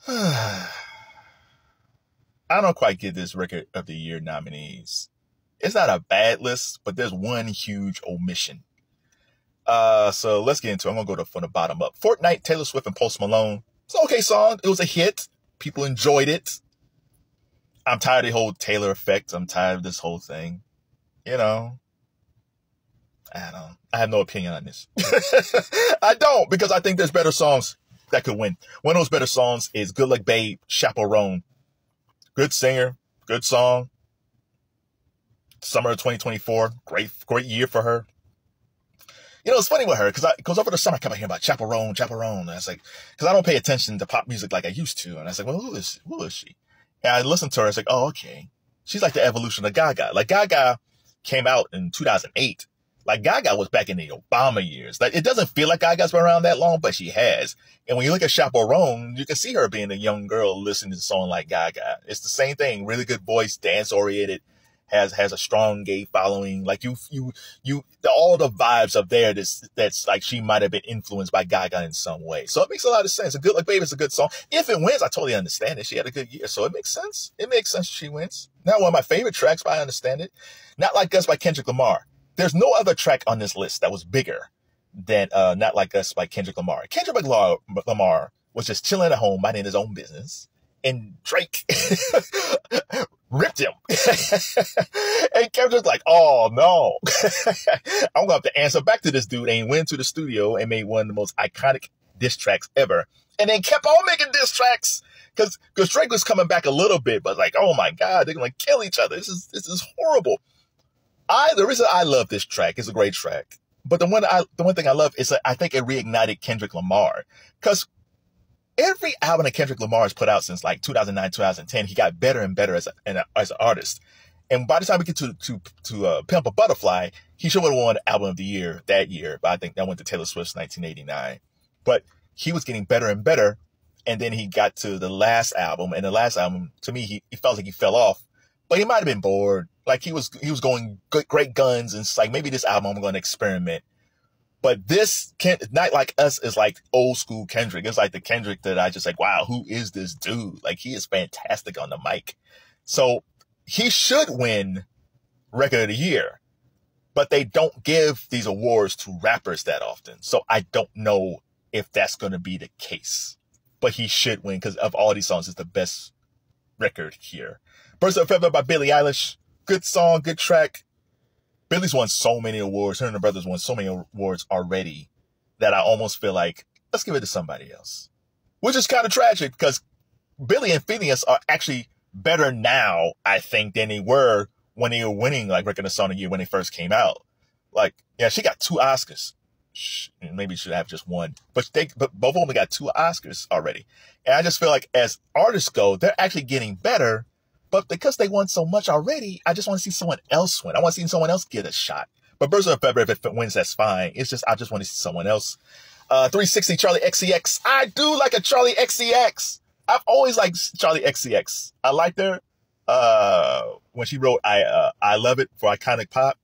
I don't quite get this Record of the Year nominees. It's not a bad list, but there's one huge omission. So let's get into it. I'm going to go from the bottom up. Fortnite, Taylor Swift, and Post Malone. It's an okay song. It was a hit. People enjoyed it. I'm tired of the whole Taylor effect. I'm tired of this whole thing. You know, I don't know. I have no opinion on this. I don't, because I think there's better songs that could win. One of those better songs is Good Luck Babe, Chappell Roan. Good singer, good song. Summer of 2024, great year for her. You know, it's funny with her, because over the summer I kept hearing about Chappell Roan. And I was like, because I don't pay attention to pop music like I used to. And I was like, well, who is she? And I listened to her. I was like, oh, okay. She's like the evolution of Gaga. Like, Gaga came out in 2008. Like, Gaga was back in the Obama years. Like, it doesn't feel like Gaga's been around that long, but she has. And when you look at Chappell Roan, you can see her being a young girl listening to a song like Gaga. It's the same thing. Really good voice, dance-oriented, has a strong gay following. Like, all the vibes up there that's like she might have been influenced by Gaga in some way. So it makes a lot of sense. A Good Luck Baby is a good song. If it wins, I totally understand it. She had a good year, so it makes sense. It makes sense she wins. Not one of my favorite tracks, but I understand it. Not Like Us by Kendrick Lamar. There's no other track on this list that was bigger than Not Like Us by Kendrick Lamar. Kendrick Lamar was just chilling at home, minding his own business, and Drake ripped him. And Kendrick's like, oh no, I'm gonna have to answer back to this dude. And he went to the studio and made one of the most iconic diss tracks ever, and then kept on making diss tracks because Drake was coming back a little bit, but like, oh my God, they're gonna kill each other. This is horrible. The reason I love this track, is a great track, but the one thing I love is that I think it reignited Kendrick Lamar, because every album that Kendrick Lamar has put out since like 2009, 2010, he got better and better as an artist. And by the time we get to Pimp a Butterfly, he should have won Album of the Year that year, but I think that went to Taylor Swift's 1989. But he was getting better and better, and then he got to the last album, and the last album, to me, he felt like he fell off, but he might have been bored. Like, he was going great guns, and it's like, maybe this album I'm going to experiment. But this Not Like Us is like old school Kendrick. It's like the Kendrick that I just like, wow, who is this dude? Like, he is fantastic on the mic. So he should win Record of the Year, but they don't give these awards to rappers that often. So I don't know if that's going to be the case, but he should win because of all these songs, it's the best record here. Birds of a Feather by Billie Eilish. Good song, good track. Billie's won so many awards. Her and her brothers won so many awards already that I almost feel like, let's give it to somebody else. Which is kind of tragic because Billie and Phineas are actually better now, I think, than they were when they were winning like Record of Song of the Year when they first came out. Like, yeah, she got 2 Oscars. Maybe she should have just one. But both of them got 2 Oscars already. And I just feel like as artists go, they're actually getting better. But because they won so much already, I just want to see someone else win. I want to see someone else get a shot. But Birds of a Feather, if it wins, that's fine. I just want to see someone else. 360, Charli XCX. I do like a Charli XCX. I've always liked Charli XCX. I liked her when she wrote I Love It for Iconic Pop.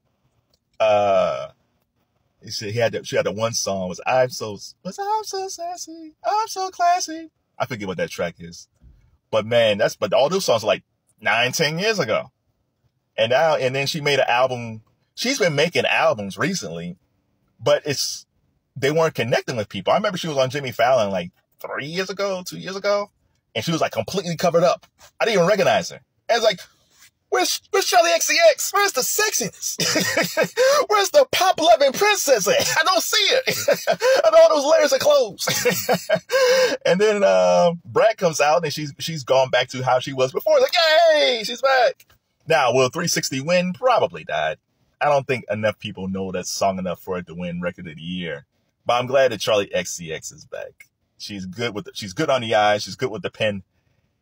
She had the one song was I'm so sassy, I'm so classy. I forget what that track is. But man, but all those songs are like 9-10 years ago. And then she made an album. She's been making albums recently, but they weren't connecting with people. I remember she was on Jimmy Fallon like 2 years ago, and she was like completely covered up. I didn't even recognize her. And it's like, where's Charli XCX? Where's the sexiness? Where's the pop-loving princess at? I don't see it. And all those layers of clothes. And then Brad comes out, and she's gone back to how she was before. Like, yay, she's back. Now, will 360 win? Probably not. I don't think enough people know that song enough for it to win Record of the Year. But I'm glad that Charli XCX is back. She's good on the eyes. She's good with the pen.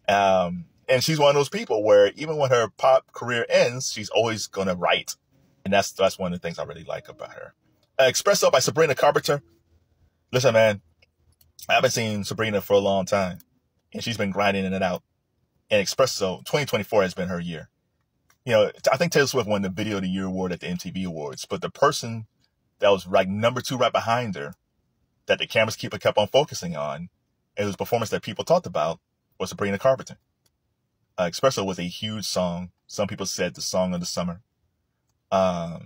And she's one of those people where even when her pop career ends, she's always going to write. And that's one of the things I really like about her. Espresso by Sabrina Carpenter. Listen, man, I haven't seen Sabrina for a long time. And she's been grinding it out. And Espresso, 2024 has been her year. You know, I think Taylor Swift won the Video of the Year award at the MTV Awards. But the person that was like number 2 right behind her, that the cameras kept on focusing on, and whose performance that people talked about, was Sabrina Carpenter. Espresso was a huge song. Some people said the song of the summer. I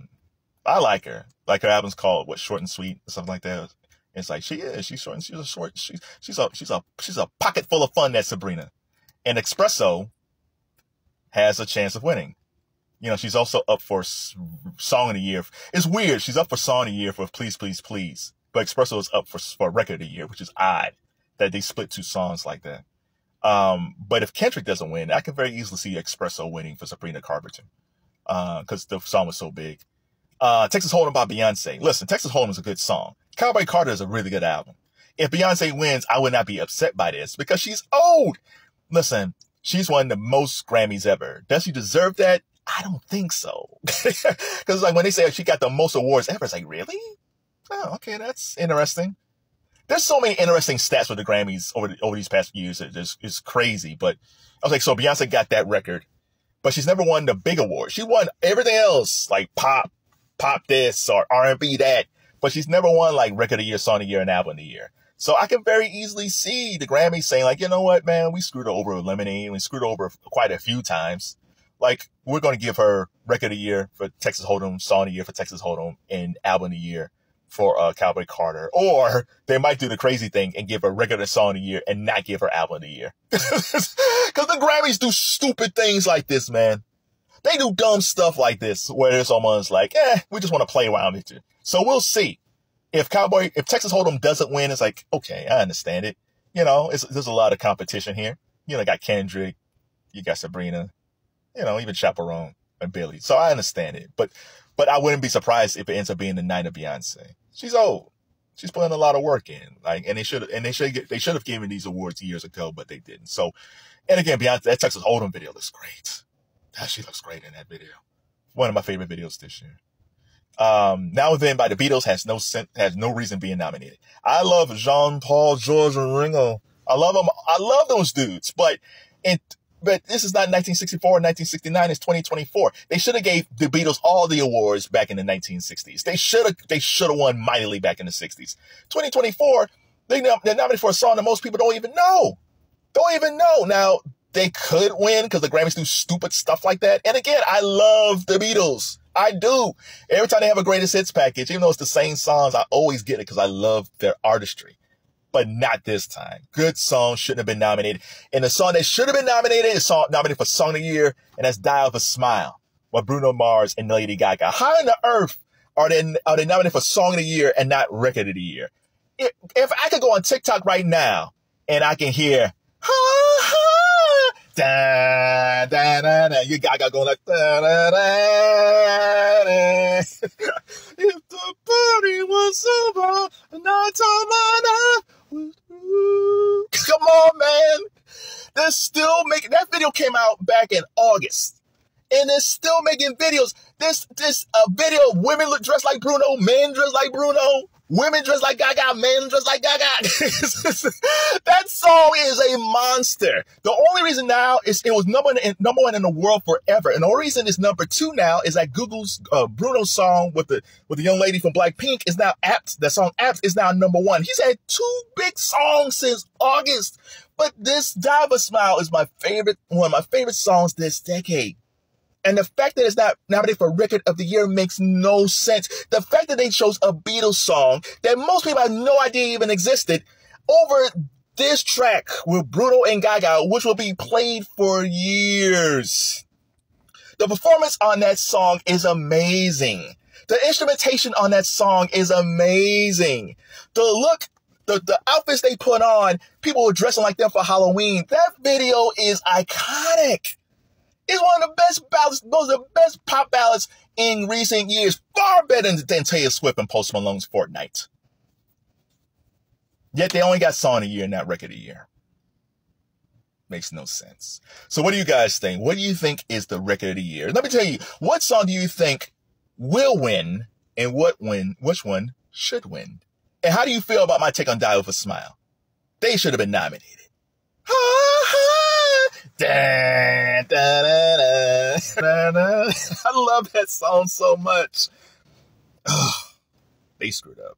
like her. Like her album's called Short and Sweet or something like that. It's like she's short and she's a pocket full of fun, that Sabrina. And Espresso has a chance of winning. You know, she's also up for Song of the Year. It's weird. She's up for Song of the Year for Please, Please, Please. But Espresso is up for Record of the Year, which is odd that they split two songs like that. But if Kendrick doesn't win, I can very easily see Espresso winning for Sabrina Carpenter. Because the song was so big. Texas Hold'em by Beyoncé. Listen, Texas Hold'em is a good song. Cowboy Carter is a really good album. If Beyoncé wins, I would not be upset by this because she's old. Listen, she's won the most Grammys ever. Does she deserve that? I don't think so. Because like when they say she got the most awards ever, it's like, really? Oh, okay, that's interesting. There's so many interesting stats with the Grammys over these past few years. It's crazy. But I was like, so Beyonce got that record, but she's never won the big award. She won everything else, like pop this or R&B that, but she's never won like Record of the Year, Song of the Year, and Album of the Year. So I can very easily see the Grammys saying like, you know what, man, we screwed her over with Lemonade. We screwed her over quite a few times. Like, we're going to give her Record of the Year for Texas Hold'em, Song of the Year for Texas Hold'em, and Album of the Year for Cowboy Carter. Or they might do the crazy thing and give her Record and Song of the Year and not give her Album of the Year. Because the Grammys do stupid things like this, man. They do dumb stuff like this where it's almost like, we just want to play around with you. So we'll see. If Texas Hold'em doesn't win, it's like, okay, I understand it. You know, there's a lot of competition here. You know, you got Kendrick, you got Sabrina, you know, even Chappell Roan and Billie. So I understand it. But I wouldn't be surprised if it ends up being the night of Beyonce. She's old. She's putting a lot of work in. Like, and they should have given these awards years ago, but they didn't. So, and again, Beyonce, that Texas Hold'em video looks great. She looks great in that video. One of my favorite videos this year. Now and Then by the Beatles has no reason being nominated. I love Jean, Paul, George, and Ringo. I love them. I love those dudes. But this is not 1964 or 1969. It's 2024. They should have gave the Beatles all the awards back in the 1960s. They should have won mightily back in the 60s. 2024, they're nominated for a song that most people don't even know. Now, they could win because the Grammys do stupid stuff like that. And again, I love the Beatles. I do. Every time they have a greatest hits package, even though it's the same songs, I always get it because I love their artistry. But not this time. Good song shouldn't have been nominated. And the song that should have been nominated is nominated for Song of the Year, and that's Die of a Smile by Bruno Mars and Lady Gaga. How in the earth are they nominated for Song of the Year and not Record of the Year? If I could go on TikTok right now and I can hear da da da da, you Gaga going like da da da da. If the party was over, and I told my come on, man. They're still making that video came out back in August. And they're still making videos. This video of women look dressed like Bruno, men dressed like Bruno, women dressed like Gaga, men dressed like Gaga. That song is a monster. The only reason now is it was number one in the world forever. And the only reason it's number 2 now is that Google's Bruno song with the young lady from Blackpink is now Apt. That song Apt is now number 1. He's had 2 big songs since August. But this Die of a Smile is one of my favorite songs this decade. And the fact that it's not nominated for Record of the Year makes no sense. The fact that they chose a Beatles song that most people have no idea even existed over this track with Bruno and Gaga, which will be played for years. The performance on that song is amazing. The instrumentation on that song is amazing. The look, the outfits they put on, people were dressing like them for Halloween. That video is iconic. It's one of the best ballads, those are the best pop ballads in recent years. Far better than Taylor Swift and Post Malone's Fortnite. Yet they only got Song of the Year and not Record of the Year. Makes no sense. So what do you guys think? What do you think is the Record of the Year? Let me tell you, what song do you think will win and which one should win? And how do you feel about my take on Die of a Smile? They should have been nominated. Da, da, da, da, da, da. I love that song so much. Oh, they screwed up.